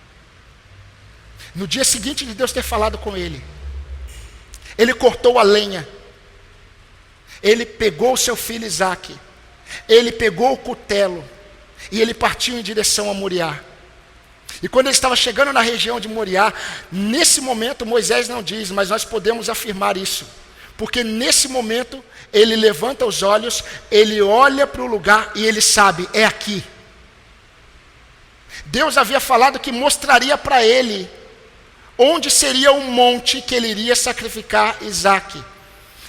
No dia seguinte de Deus ter falado com ele, ele cortou a lenha. Ele pegou o seu filho Isaque, ele pegou o cutelo e ele partiu em direção a Moriá. E quando ele estava chegando na região de Moriá, nesse momento Moisés não diz, mas nós podemos afirmar isso, porque nesse momento ele levanta os olhos, ele olha para o lugar e ele sabe, é aqui. Deus havia falado que mostraria para ele onde seria o monte que ele iria sacrificar Isaque.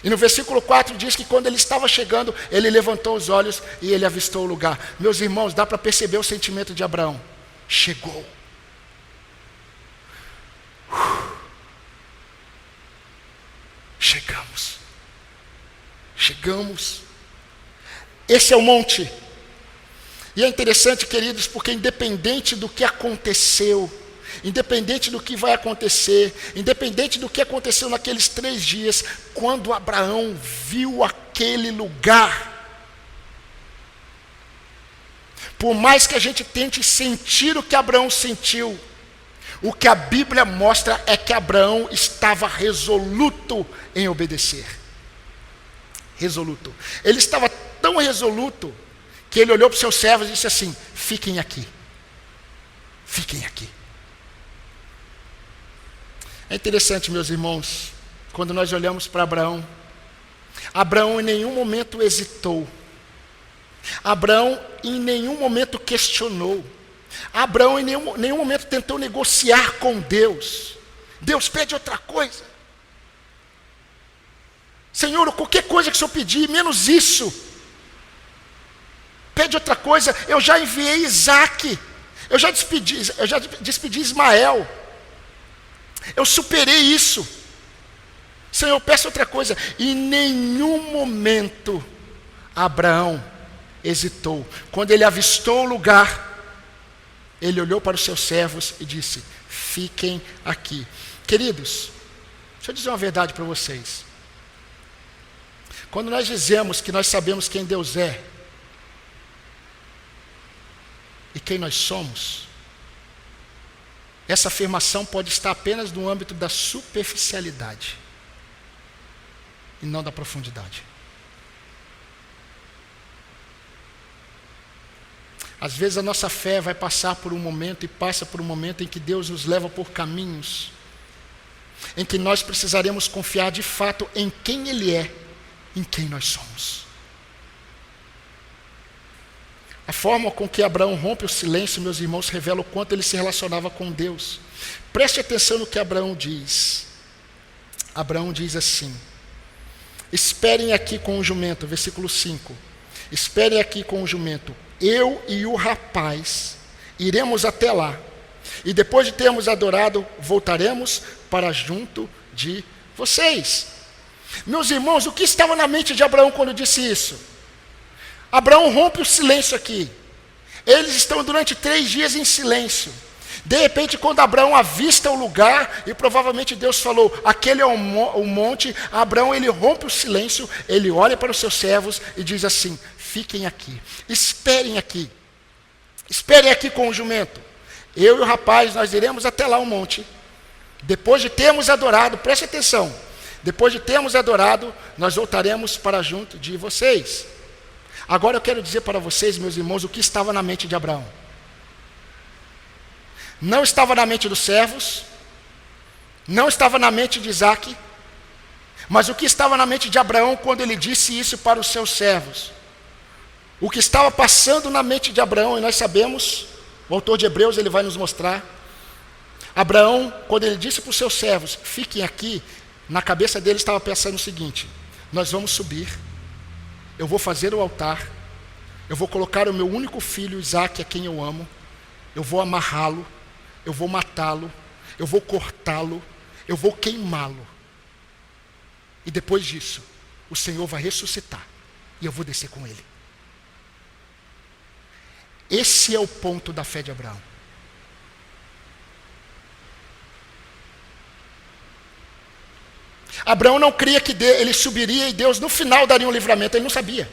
E no versículo 4 diz que quando ele estava chegando, ele levantou os olhos e ele avistou o lugar. Meus irmãos, dá para perceber o sentimento de Abraão. Chegou. Chegamos. Esse é o monte. E é interessante, queridos, porque independente do que aconteceu, independente do que vai acontecer, independente do que aconteceu naqueles 3 dias, quando Abraão viu aquele lugar, por mais que a gente tente sentir o que Abraão sentiu, o que a Bíblia mostra é que Abraão estava resoluto em obedecer. Resoluto. Ele estava tão resoluto que ele olhou para os seus servos e disse assim: fiquem aqui. Fiquem aqui. É interessante, meus irmãos, quando nós olhamos para Abraão, Abraão em nenhum momento hesitou. Abraão em nenhum momento questionou. Abraão em nenhum momento tentou negociar com Deus. Deus pede outra coisa. Senhor, qualquer coisa que o Senhor pedir, menos isso. Pede outra coisa. Eu já enviei Isaque. Eu já despedi Ismael. Eu superei isso. Senhor, peço outra coisa. E em nenhum momento Abraão hesitou. Quando ele avistou o lugar, ele olhou para os seus servos e disse: fiquem aqui. Queridos, deixa eu dizer uma verdade para vocês. Quando nós dizemos que nós sabemos quem Deus é e quem nós somos, essa afirmação pode estar apenas no âmbito da superficialidade e não da profundidade. Às vezes a nossa fé vai passar por um momento e passa por um momento em que Deus nos leva por caminhos em que nós precisaremos confiar de fato em quem Ele é, em quem nós somos. A forma com que Abraão rompe o silêncio, meus irmãos, revela o quanto ele se relacionava com Deus. Preste atenção no que Abraão diz. Abraão diz assim: esperem aqui com o jumento, versículo 5. Esperem aqui com o jumento. Eu e o rapaz iremos até lá, e depois de termos adorado, voltaremos para junto de vocês. Meus irmãos, o que estava na mente de Abraão quando disse isso? Abraão rompe o silêncio aqui. Eles estão durante 3 dias em silêncio. De repente, quando Abraão avista o lugar, e provavelmente Deus falou, aquele é o monte, Abraão ele rompe o silêncio, ele olha para os seus servos e diz assim: fiquem aqui, esperem aqui com o jumento. Eu e o rapaz, nós iremos até lá o monte. Depois de termos adorado, preste atenção, depois de termos adorado, nós voltaremos para junto de vocês. Agora eu quero dizer para vocês, meus irmãos, o que estava na mente de Abraão. Não estava na mente dos servos, não estava na mente de Isaque, mas o que estava na mente de Abraão quando ele disse isso para os seus servos. O que estava passando na mente de Abraão, e nós sabemos, o autor de Hebreus ele vai nos mostrar. Abraão, quando ele disse para os seus servos, fiquem aqui, na cabeça dele estava pensando o seguinte: nós vamos subir, eu vou fazer o altar, eu vou colocar o meu único filho, Isaque, a quem eu amo, eu vou amarrá-lo, eu vou matá-lo, eu vou cortá-lo, eu vou queimá-lo. E depois disso, o Senhor vai ressuscitar e eu vou descer com ele. Esse é o ponto da fé de Abraão. Abraão não cria que ele subiria e Deus no final daria um livramento, ele não sabia.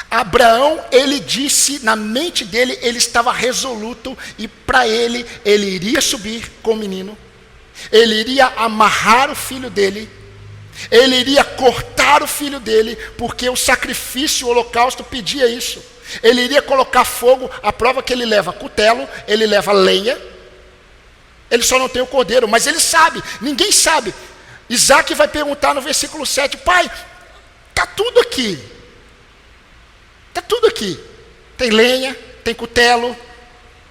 Abraão, ele disse, na mente dele, ele estava resoluto, e para ele iria subir com o menino, ele iria amarrar o filho dele, ele iria cortar o filho dele, porque o sacrifício, o holocausto pedia isso. Ele iria colocar fogo, a prova que ele leva cutelo, ele leva lenha, ele só não tem o cordeiro, mas ele sabe, ninguém sabe. Isaque vai perguntar no versículo 7, pai, está tudo aqui. Está tudo aqui. Tem lenha, tem cutelo,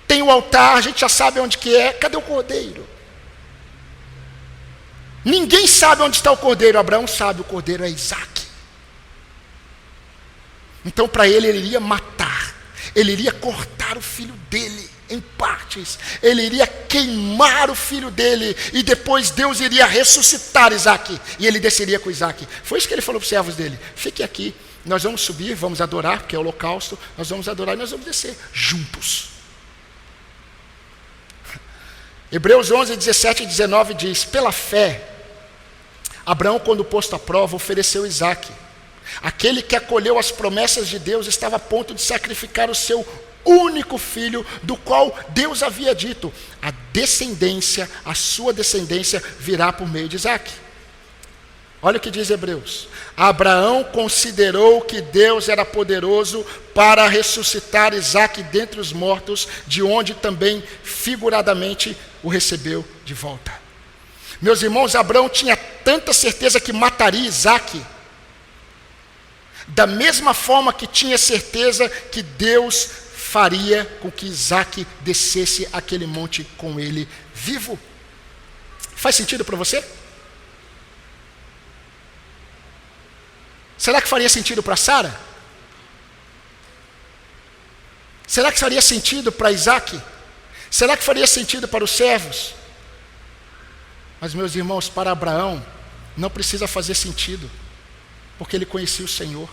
tem o altar, a gente já sabe onde que é. Cadê o cordeiro? Ninguém sabe onde está o cordeiro. Abraão sabe, o cordeiro é Isaque. Então para ele iria matar, ele iria cortar o filho dele em partes, ele iria queimar o filho dele, e depois Deus iria ressuscitar Isaque, e ele desceria com Isaque. Foi isso que ele falou para os servos dele: fique aqui, nós vamos subir, vamos adorar, porque é o holocausto, nós vamos adorar e nós vamos descer juntos. Hebreus 11, 17 e 19 diz: pela fé, Abraão, quando posto à prova, ofereceu Isaque. Aquele que acolheu as promessas de Deus estava a ponto de sacrificar o seu único filho, do qual Deus havia dito: a descendência, a sua descendência virá por meio de Isaque. Olha o que diz Hebreus: Abraão considerou que Deus era poderoso para ressuscitar Isaque dentre os mortos, de onde também figuradamente o recebeu de volta. Meus irmãos, Abraão tinha tanta certeza que mataria Isaque, da mesma forma que tinha certeza que Deus faria com que Isaque descesse aquele monte com ele vivo. Faz sentido para você? Será que faria sentido para Sara? Será que faria sentido para Isaque? Será que faria sentido para os servos? Mas, meus irmãos, para Abraão não precisa fazer sentido, porque ele conhecia o Senhor.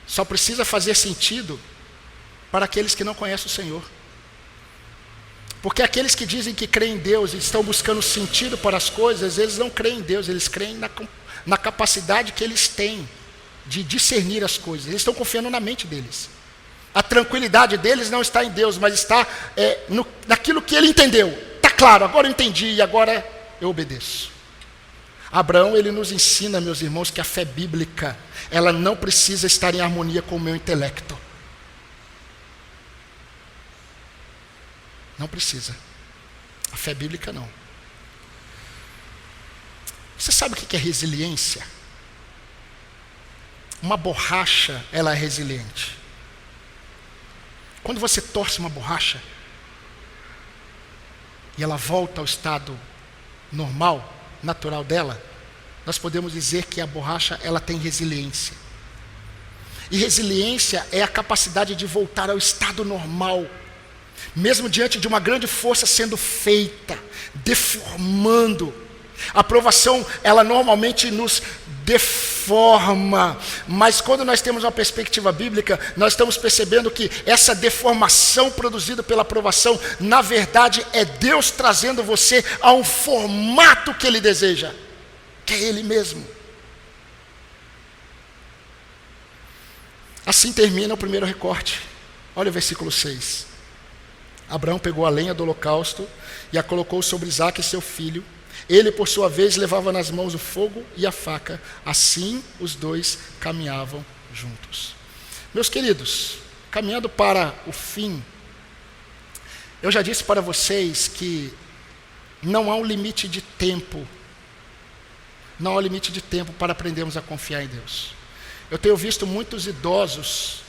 Só precisa fazer sentido para aqueles que não conhecem o Senhor. Porque aqueles que dizem que creem em Deus e estão buscando sentido para as coisas, eles não creem em Deus, eles creem na capacidade que eles têm de discernir as coisas. Eles estão confiando na mente deles. A tranquilidade deles não está em Deus, mas está naquilo que ele entendeu. Está claro, agora eu entendi e agora eu obedeço. Abraão, ele nos ensina, meus irmãos, que a fé bíblica, ela não precisa estar em harmonia com o meu intelecto. Não precisa. A fé bíblica não. Você sabe o que é resiliência? Uma borracha, ela é resiliente. Quando você torce uma borracha e ela volta ao estado normal, natural dela, nós podemos dizer que a borracha, ela tem resiliência. E resiliência é a capacidade de voltar ao estado normal, mesmo diante de uma grande força sendo feita, deformando. A provação, ela normalmente nos deforma, mas quando nós temos uma perspectiva bíblica, nós estamos percebendo que essa deformação produzida pela provação, na verdade, é Deus trazendo você a um formato que Ele deseja, que é Ele mesmo. Assim termina o primeiro recorte. Olha o versículo 6. Abraão pegou a lenha do holocausto e a colocou sobre Isaque, seu filho. Ele, por sua vez, levava nas mãos o fogo e a faca. Assim, os dois caminhavam juntos. Meus queridos, caminhando para o fim, eu já disse para vocês que não há um limite de tempo. Não há um limite de tempo para aprendermos a confiar em Deus. Eu tenho visto muitos idosos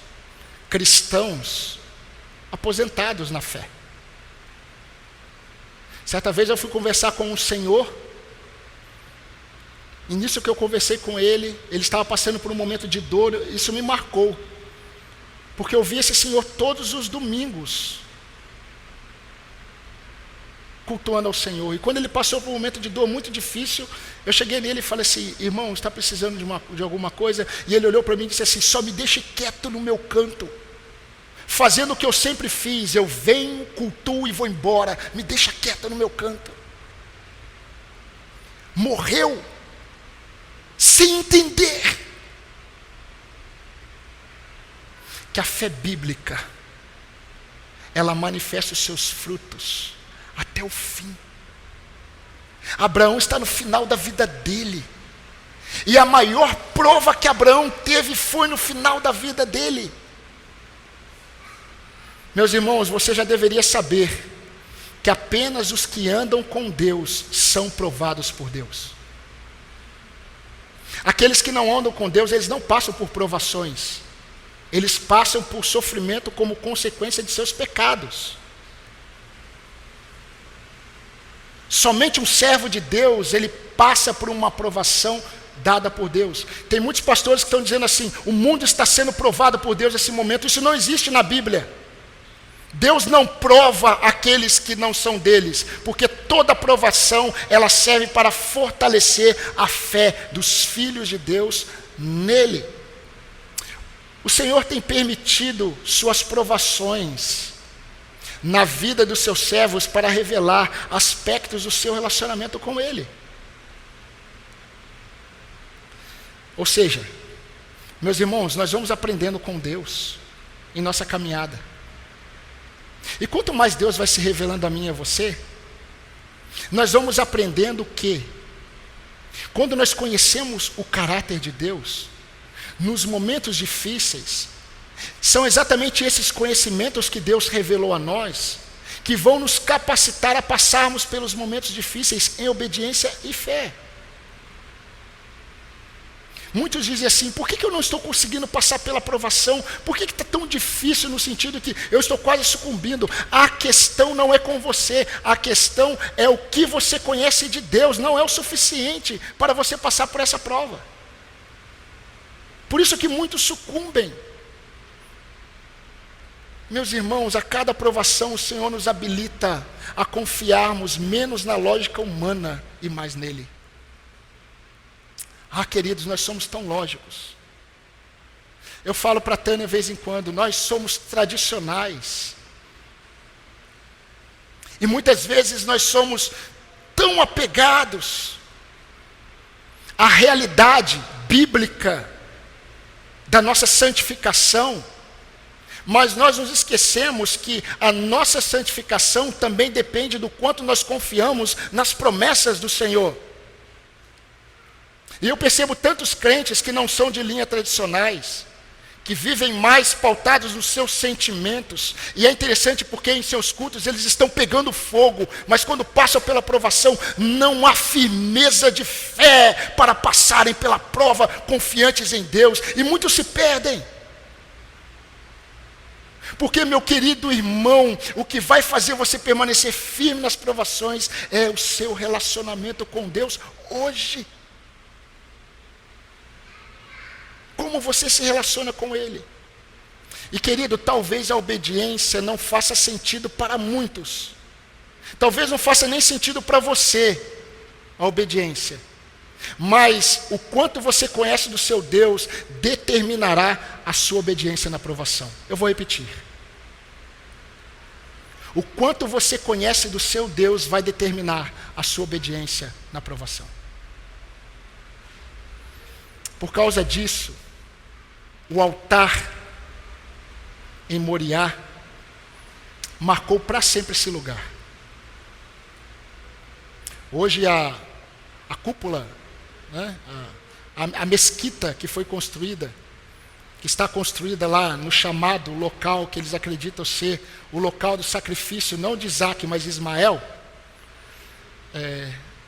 cristãos aposentados na fé. Certa vez eu fui conversar com um senhor, e nisso que eu conversei com ele, ele estava passando por um momento de dor, isso me marcou, porque eu vi esse senhor todos os domingos, cultuando ao Senhor, e quando ele passou por um momento de dor muito difícil, eu cheguei nele e falei assim: irmão, está precisando de alguma coisa? E ele olhou para mim e disse assim: só me deixe quieto no meu canto, fazendo o que eu sempre fiz, eu venho, cultuo e vou embora, me deixa quieto no meu canto. Morreu sem entender que a fé bíblica, ela manifesta os seus frutos até o fim. Abraão está no final da vida dele, e a maior prova que Abraão teve foi no final da vida dele. Meus irmãos, você já deveria saber que apenas os que andam com Deus são provados por Deus. Aqueles que não andam com Deus, eles não passam por provações. Eles passam por sofrimento como consequência de seus pecados. Somente um servo de Deus, ele passa por uma provação dada por Deus. Tem muitos pastores que estão dizendo assim: o mundo está sendo provado por Deus nesse momento. Isso não existe na Bíblia. Deus não prova aqueles que não são deles, porque toda provação, ela serve para fortalecer a fé dos filhos de Deus nele. O Senhor tem permitido suas provações na vida dos seus servos para revelar aspectos do seu relacionamento com ele. Ou seja, meus irmãos, nós vamos aprendendo com Deus em nossa caminhada. E quanto mais Deus vai se revelando a mim e a você, nós vamos aprendendo que, quando nós conhecemos o caráter de Deus, nos momentos difíceis, são exatamente esses conhecimentos que Deus revelou a nós, que vão nos capacitar a passarmos pelos momentos difíceis em obediência e fé. Muitos dizem assim: por que eu não estou conseguindo passar pela provação? Por que está tão difícil, no sentido que eu estou quase sucumbindo? A questão não é com você, a questão é o que você conhece de Deus, não é o suficiente para você passar por essa prova. Por isso que muitos sucumbem. Meus irmãos, a cada provação o Senhor nos habilita a confiarmos menos na lógica humana e mais nele. Queridos, nós somos tão lógicos. Eu falo para a Tânia de vez em quando, nós somos tradicionais. E muitas vezes nós somos tão apegados à realidade bíblica da nossa santificação, mas nós nos esquecemos que a nossa santificação também depende do quanto nós confiamos nas promessas do Senhor. E eu percebo tantos crentes que não são de linha tradicionais, que vivem mais pautados nos seus sentimentos. E é interessante porque em seus cultos eles estão pegando fogo, mas quando passam pela provação, não há firmeza de fé para passarem pela prova confiantes em Deus. E muitos se perdem. Porque, meu querido irmão, o que vai fazer você permanecer firme nas provações é o seu relacionamento com Deus hoje. Como você se relaciona com Ele? E querido, talvez a obediência não faça sentido para muitos. Talvez não faça nem sentido para você, a obediência. Mas o quanto você conhece do seu Deus determinará a sua obediência na provação. Eu vou repetir. O quanto você conhece do seu Deus vai determinar a sua obediência na provação. Por causa disso, o altar em Moriá marcou para sempre esse lugar. Hoje a cúpula, né, a mesquita que foi construída, que está construída lá no chamado local que eles acreditam ser o local do sacrifício, não de Isaac, mas de Ismael.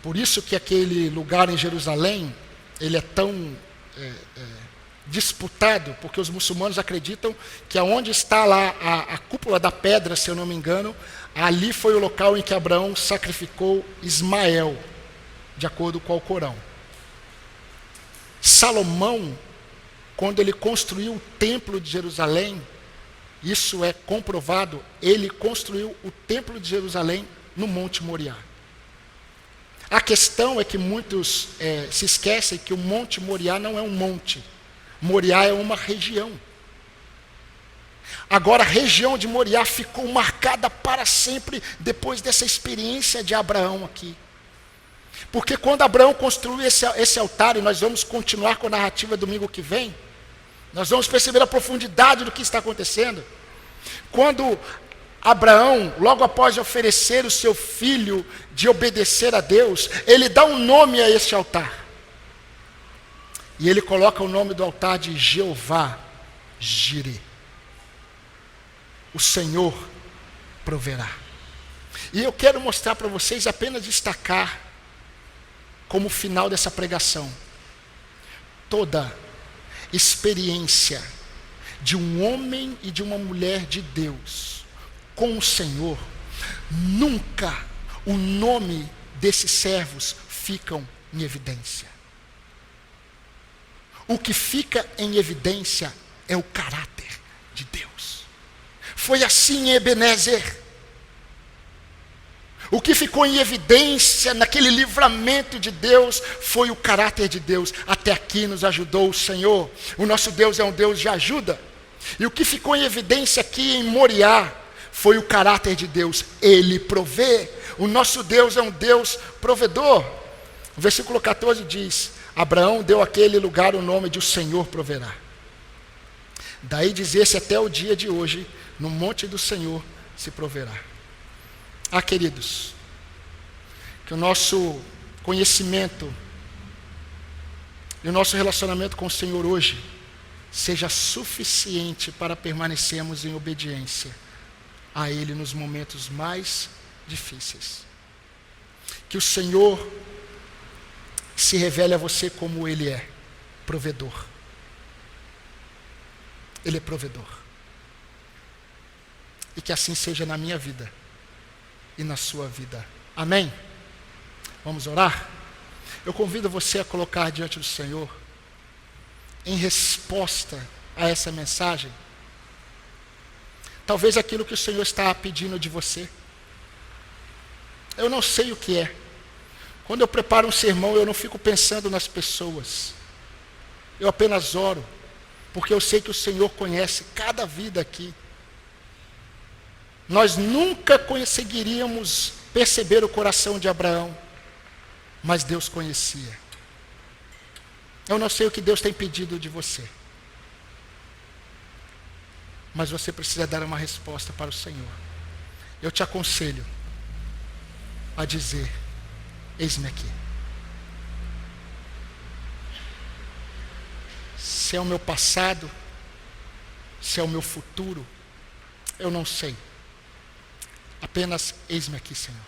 Por isso que aquele lugar em Jerusalém, ele é tão disputado, porque os muçulmanos acreditam que aonde está lá a cúpula da pedra, se eu não me engano, ali foi o local em que Abraão sacrificou Ismael, de acordo com o Alcorão. Salomão, quando ele construiu o templo de Jerusalém, isso é comprovado, ele construiu o templo de Jerusalém no Monte Moriá. A questão é que muitos se esquecem que o Monte Moriá não é um monte. Moriá é uma região. Agora a região de Moriá ficou marcada para sempre depois dessa experiência de Abraão aqui. Porque quando Abraão construiu esse altar, e nós vamos continuar com a narrativa domingo que vem, nós vamos perceber a profundidade do que está acontecendo. Quando Abraão, logo após oferecer o seu filho de obedecer a Deus, ele dá um nome a este altar. E ele coloca o nome do altar de Jeová Jireh. O Senhor proverá. E eu quero mostrar para vocês, apenas destacar, como final dessa pregação, toda experiência de um homem e de uma mulher de Deus com o Senhor, nunca o nome desses servos ficam em evidência. O que fica em evidência é o caráter de Deus. Foi assim em Ebenezer. O que ficou em evidência naquele livramento de Deus foi o caráter de Deus. Até aqui nos ajudou o Senhor. O nosso Deus é um Deus de ajuda. E o que ficou em evidência aqui em Moriá foi o caráter de Deus. Ele provê. O nosso Deus é um Deus provedor. O versículo 14 diz: Abraão deu àquele lugar o nome de o Senhor proverá. Daí dizer-se até o dia de hoje, no monte do Senhor se proverá. Ah, queridos, que o nosso conhecimento e o nosso relacionamento com o Senhor hoje seja suficiente para permanecermos em obediência a Ele nos momentos mais difíceis. Que o Senhor se revele a você como Ele é, provedor. Ele é provedor. E que assim seja na minha vida e na sua vida. Amém? Vamos orar? Eu convido você a colocar diante do Senhor, em resposta a essa mensagem, talvez aquilo que o Senhor está pedindo de você. Eu não sei o que é. Quando eu preparo um sermão, eu não fico pensando nas pessoas. Eu apenas oro, porque eu sei que o Senhor conhece cada vida aqui. Nós nunca conseguiríamos perceber o coração de Abraão, mas Deus conhecia. Eu não sei o que Deus tem pedido de você, mas você precisa dar uma resposta para o Senhor. Eu te aconselho a dizer: eis-me aqui. Se é o meu passado, se é o meu futuro, eu não sei. Apenas eis-me aqui, Senhor.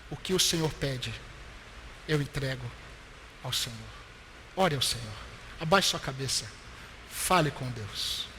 O que o Senhor pede, eu entrego ao Senhor. Ore ao Senhor. Abaixe sua cabeça. Fale com Deus.